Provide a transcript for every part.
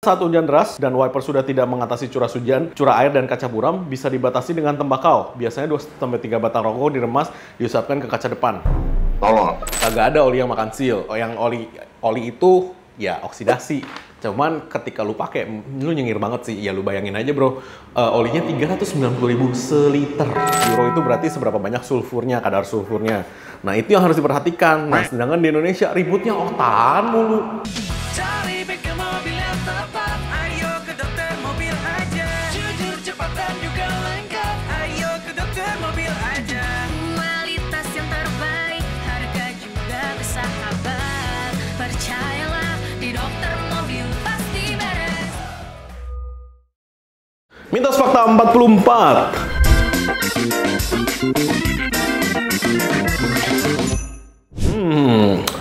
Saat hujan deras dan wiper sudah tidak mengatasi curah hujan, curah air dan kaca buram bisa dibatasi dengan tembakau. Biasanya 2-3 batang rokok diremas, diusapkan ke kaca depan. Tolong. Kagak ada oli yang makan seal. Yang oli itu ya oksidasi. Cuman ketika lu pakai, lu nyengir banget sih. Ya lu bayangin aja bro, olinya 390.000 seliter. Euro itu berarti seberapa banyak sulfurnya, kadar sulfurnya. Nah itu yang harus diperhatikan. Nah sedangkan di Indonesia ributnya oktan mulu. Cari bengkel mobil yang tepat, ayo ke Dokter Mobil aja. Jujur, cepat dan juga lengkap, ayo ke Dokter Mobil aja. Kualitas yang terbaik, harga juga bersahabat. Percayalah, di Dokter Mobil pasti beres. Mitos fakta 44.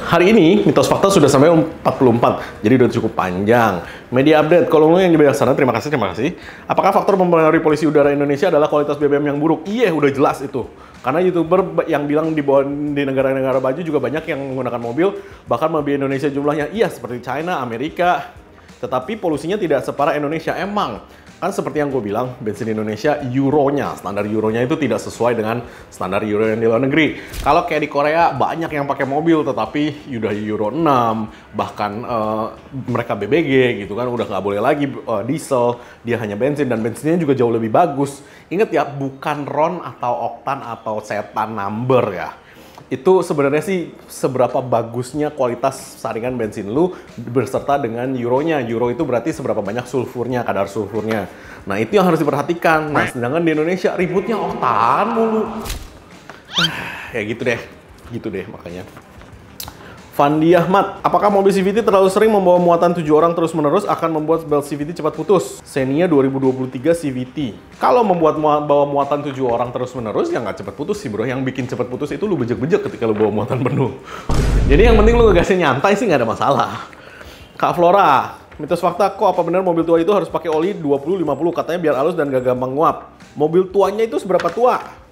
Hari ini mitos fakta sudah sampai 44, jadi udah cukup panjang. Media update, kalau lu yang di sana, terima kasih. Apakah faktor mempengaruhi polusi udara Indonesia adalah kualitas BBM yang buruk? Iya, udah jelas itu. Karena YouTuber yang bilang di negara-negara baju juga banyak yang menggunakan mobil, bahkan mobil Indonesia jumlahnya iya seperti China, Amerika. Tetapi polusinya tidak separah Indonesia. Emang, kan seperti yang gue bilang, bensin Indonesia euronya, standar euronya itu tidak sesuai dengan standar euro yang di luar negeri. Kalau kayak di Korea, banyak yang pakai mobil, tetapi udah euro 6, bahkan mereka BBG gitu kan, udah nggak boleh lagi diesel, dia hanya bensin, dan bensinnya juga jauh lebih bagus. Ingat ya, bukan RON atau oktan atau setan number ya. Itu sebenarnya sih seberapa bagusnya kualitas saringan bensin lu berserta dengan euronya. Euro itu berarti seberapa banyak sulfurnya, kadar sulfurnya. Nah itu yang harus diperhatikan. Nah sedangkan di Indonesia ributnya oktan mulu. Ya gitu deh makanya. Fandi Ahmad, apakah mobil CVT terlalu sering membawa muatan 7 orang terus-menerus akan membuat belt CVT cepat putus? Xenia 2023 CVT. Kalau bawa muatan 7 orang terus-menerus, ya nggak cepat putus sih bro. Yang bikin cepat putus itu lu bejek-bejek ketika lu bawa muatan penuh. Jadi yang penting lu ngegasnya nyantai sih nggak ada masalah. Kak Flora, mitos fakta, kok apa benar mobil tua itu harus pakai oli 20-50? Katanya biar halus dan gak gampang nguap. Mobil tuanya itu seberapa tua?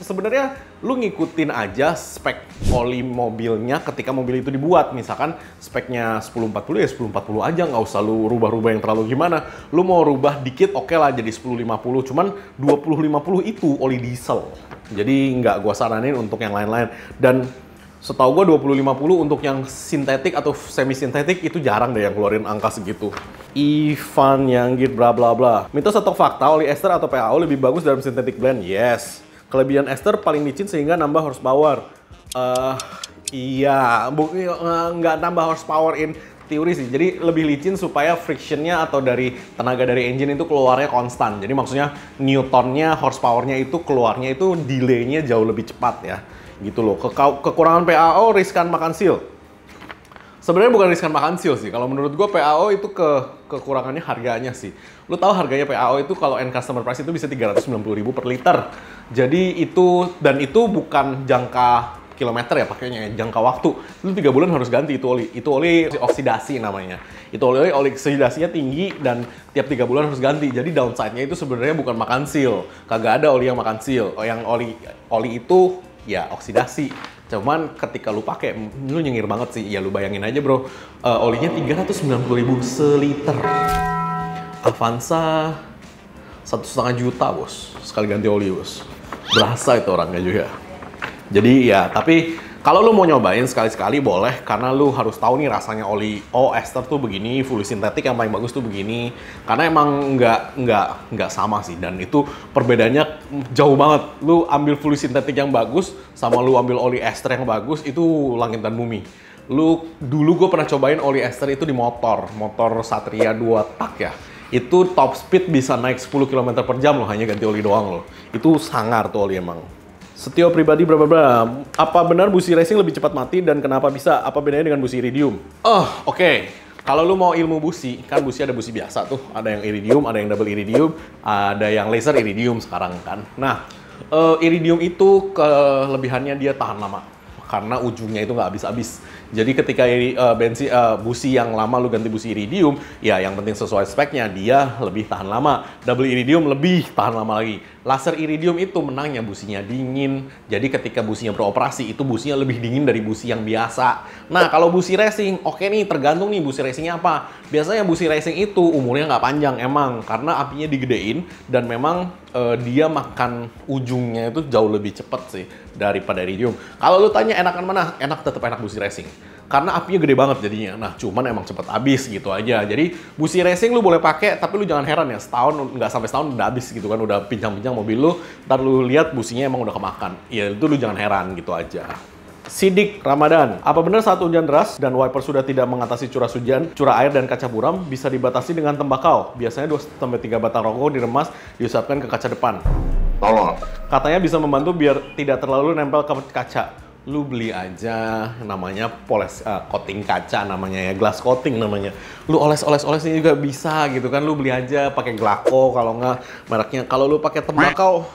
Sebenarnya lu ngikutin aja spek oli mobilnya ketika mobil itu dibuat. Misalkan speknya 1040 ya 1040 aja, nggak usah lu rubah-rubah yang terlalu gimana. Lu mau rubah dikit oke lah jadi 1050, cuman 2050 itu oli diesel. Jadi nggak gua saranin untuk yang lain-lain. Dan setahu gua 2050 untuk yang sintetik atau semi sintetik itu jarang deh yang keluarin angka segitu. Ivan Yanggit bla bla bla. Mitos atau fakta, oli ester atau PAO lebih bagus dalam synthetic blend? Yes. Kelebihan ester paling licin sehingga nambah horsepower. Iya, nggak nambah horsepower in teori sih. Jadi lebih licin supaya frictionnya atau dari tenaga dari engine itu keluarnya konstan. Jadi maksudnya newtonnya, horsepowernya itu keluarnya itu delaynya jauh lebih cepat ya. Gitu loh. Kekurangan PAO riskan makan seal. Sebenarnya bukan riskan makan seal sih. Kalau menurut gue PAO itu kekurangannya harganya sih. Lu tahu harganya PAO itu kalau end customer price itu bisa 390.000 per liter. Jadi itu bukan jangka kilometer ya pakainya, jangka waktu. Lu 3 bulan harus ganti itu oli. Itu oli oksidasi namanya. Itu oli oksidasinya tinggi dan tiap 3 bulan harus ganti. Jadi downside-nya itu sebenarnya bukan makan seal. Kagak ada oli yang makan seal. Yang oli itu ya oksidasi. Cuman ketika lu pakai, lu nyengir banget sih. Ya lu bayangin aja bro, olinya 390.000 seliter. Avanza 1,5 juta bos, sekali ganti oli bos. Berasa itu orangnya juga. Jadi ya, tapi kalau lu mau nyobain sekali-sekali boleh, karena lu harus tahu nih rasanya oli. Oh, ester tuh begini, fully sintetik yang paling bagus tuh begini. Karena emang nggak sama sih, dan itu perbedaannya jauh banget. Lu ambil fully sintetik yang bagus sama lu ambil oli ester yang bagus itu langit dan bumi. Dulu gue pernah cobain oli ester itu di motor Satria 2 tak ya. Itu top speed bisa naik 10 km per jam loh, hanya ganti oli doang loh. Itu sangar tuh oli emang. Setio pribadi berapa? Apa benar busi racing lebih cepat mati dan kenapa bisa? Apa bedanya dengan busi iridium? Oke. Kalau lu mau ilmu busi, kan busi ada busi biasa tuh. Ada yang iridium, ada yang double iridium, ada yang laser iridium sekarang kan. Nah, iridium itu kelebihannya dia tahan lama. Karena ujungnya itu nggak habis-habis. Jadi ketika busi yang lama lu ganti busi iridium, ya yang penting sesuai speknya, dia lebih tahan lama. Double iridium lebih tahan lama lagi. Laser iridium itu menangnya businya dingin. Jadi ketika businya beroperasi, itu businya lebih dingin dari busi yang biasa. Nah, kalau busi racing, oke nih, tergantung nih busi racingnya apa. Biasanya busi racing itu umurnya nggak panjang emang, karena apinya digedein dan memang dia makan ujungnya itu jauh lebih cepet sih daripada iridium. Kalau lu tanya enakan mana? Enak, tetap enak busi racing. Karena apinya gede banget jadinya. Nah, cuman emang cepet habis gitu aja. Jadi busi racing lu boleh pakai, tapi lu jangan heran ya, setahun nggak sampai setahun udah habis gitu kan, udah pincang-pincang mobil lu. Ntar lu lihat businya emang udah kemakan. Ya itu lu jangan heran gitu aja. Sidik Ramadan. Apa benar saat hujan deras dan wiper sudah tidak mengatasi curah hujan, curah air dan kaca buram bisa dibatasi dengan tembakau? Biasanya 2-3 batang rokok diremas, diusapkan ke kaca depan. Tolong. Katanya bisa membantu biar tidak terlalu nempel ke kaca. Lu beli aja namanya coating kaca namanya ya, glass coating namanya. Lu oles-olesnya juga bisa gitu kan. Lu beli aja pakai Glaco, kalau nggak mereknya. Kalau lu pakai tembakau,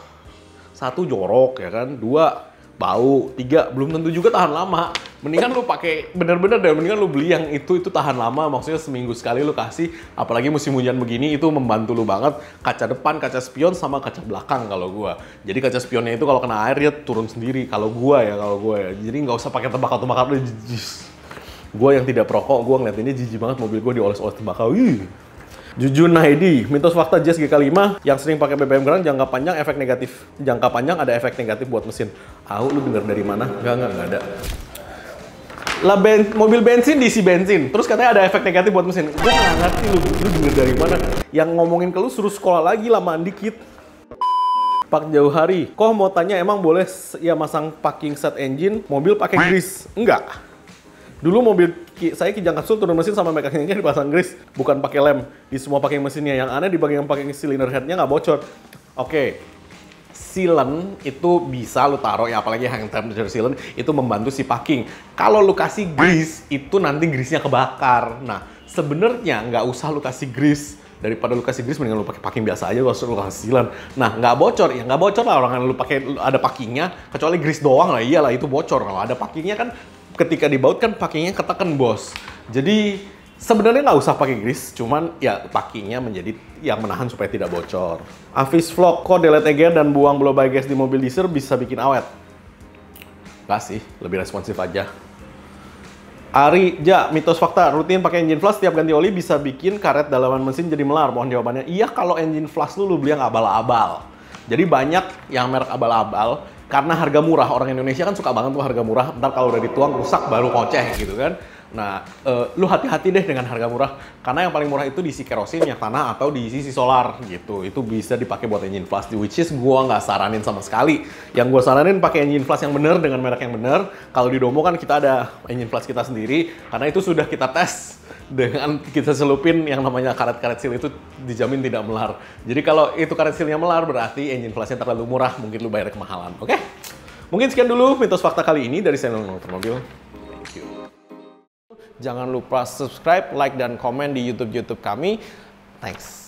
1 jorok ya kan, 2 bau, 3 belum tentu juga tahan lama. Mendingan lu pakai bener-bener deh, mendingan lu beli yang itu tahan lama, maksudnya seminggu sekali lu kasih. Apalagi musim hujan begini, itu membantu lu banget. Kaca depan, kaca spion, sama kaca belakang kalau gua. Jadi kaca spionnya itu kalau kena air dia turun sendiri kalau gua ya. Jadi nggak usah pakai tembakau-tembakau. Gua yang tidak perokok, gua ngeliat ini jijik banget mobil gua dioles-oles tembakau. Jujun Naidi, mitos fakta Jazz GK5 yang sering pakai BBM Grand jangka panjang efek negatif. Jangka panjang ada efek negatif buat mesin. Lu denger dari mana? Enggak ada. Lah mobil bensin diisi bensin, terus katanya ada efek negatif buat mesin. Gue nggak ngerti lu denger dari mana. Yang ngomongin ke lu suruh sekolah lagi, lamaan dikit. Pak Jauh Hari, kok mau tanya emang boleh ya masang packing set engine mobil pakai grease? Enggak. Dulu mobil saya Kijang Kapsul turun mesin sama mekaniknya dipasang grease, bukan pakai lem. Di semua packing mesinnya, yang aneh di bagian packing cylinder headnya nggak bocor. Oke, sealant itu bisa lu taruh ya, apalagi hang temperature sealant itu membantu si packing. Kalau lu kasih grease, itu nanti grease-nya kebakar. Nah, sebenarnya nggak usah lu kasih grease. Daripada lu kasih grease, mendingan lu pakai packing biasa aja, kalau lu kasih sealant. Nah, nggak bocor ya, nggak bocor lah orang lu pakai ada packingnya, kecuali grease doang lah, iyalah itu bocor. Kalau ada packingnya kan ketika dibaut kan packingnya ketekan bos. Jadi sebenarnya nggak usah pakai grease, cuman ya packingnya menjadi yang menahan supaya tidak bocor. Avis Vlog, kok delete EGR dan buang blow by gas di mobil diesel bisa bikin awet? Nggak sih, lebih responsif aja. Ari, mitos fakta, rutin pakai engine flush setiap ganti oli bisa bikin karet dalaman mesin jadi melar. Mohon jawabannya. Iya, kalau engine flush lu beli yang abal-abal. Jadi banyak yang merek abal-abal, karena harga murah. Orang Indonesia kan suka banget tuh harga murah. Ntar kalau udah dituang rusak baru koceh gitu kan. Nah, lu hati-hati deh dengan harga murah. Karena yang paling murah itu diisi kerosin, minyak tanah, atau diisi solar gitu. Itu bisa dipakai buat engine flush, which is gua nggak saranin sama sekali. Yang gua saranin pakai engine flush yang bener dengan merek yang bener. Kalau di Domo kan kita ada engine flush kita sendiri. Karena itu sudah kita tes dengan kita selupin yang namanya karet-karet seal, itu dijamin tidak melar. Jadi kalau itu karet sealnya melar, berarti engine flushnya terlalu murah. Mungkin lu bayar kemahalan, oke? Mungkin sekian dulu mitos fakta kali ini dari channel Motor Mobil. Thank you. Jangan lupa subscribe, like, dan komen di YouTube kami. Thanks.